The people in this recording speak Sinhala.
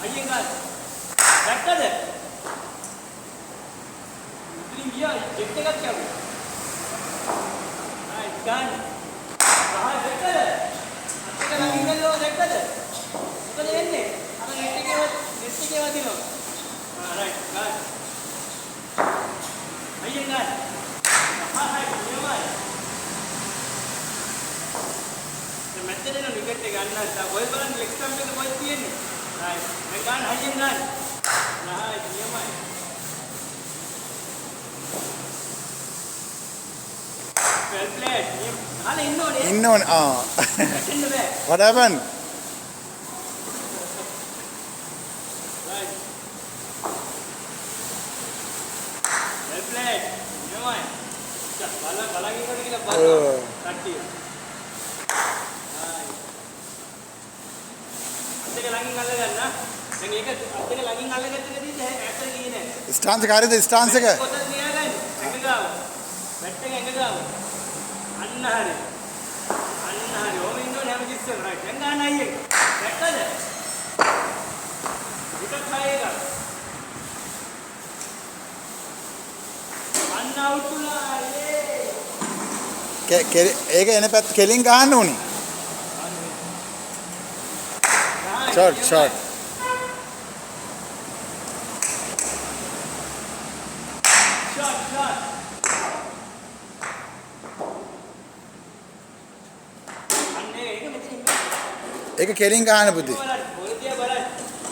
අයියෙන් ගන්න. දැක්කද? ඉතින් ගියා ජෙට් එකක් යවුවා. ආයි ගන්න. ආයි දැක්කද? අතක ළඟින් ගල්ලෝ දැක්කද? මොකද එන්නේ? අර නෙට් එකේ වදිනවා. රයිට් ගන්න. අයියෙන් ගන්න. ආයි නියමයි. මෙතන න විකට් එක ගන්න නැත්නම් ඔය බලන්න ලෙග් ස්ටම්ප් එක කොහෙද තියෙන්නේ? රයිට්. මම ගන්න හයියෙන් ගන්න. රයිට් නියමයි. well played. අනේ ඉන්න ඕනේ. එන්න බෑ. What happened? right. well played. නියමයි. බලන් ඉන්නකොට කියලා බලන්න. කට්ටිය. අතේ ළඟින් අල්ල ගන්න. දැන් ඒක අතේ ළඟින් අල්ලගත්තකදී ඇට ගියේ නැහැ. ස්ටාන්ස් එක හරියද ස්ටාන්ස් එක? පොතේ තියාගන්න. ඇඟ ගාව. බැට් එක ඇඟ ගාව. අන්න හරි. අන්න හරි. ඕම ඉන්න ඕනේ හැමතිස්සෙම රයිට්. දැන් ගන්න අයියේ. දැක්කද? විකට් හයි එක. අන්න අවුට් උනා. ඒක එන පැත්ත කෙලින් ගන්න ඕනේ. Short. Shot. ඒක කෙලින් ගන්න පුතේ.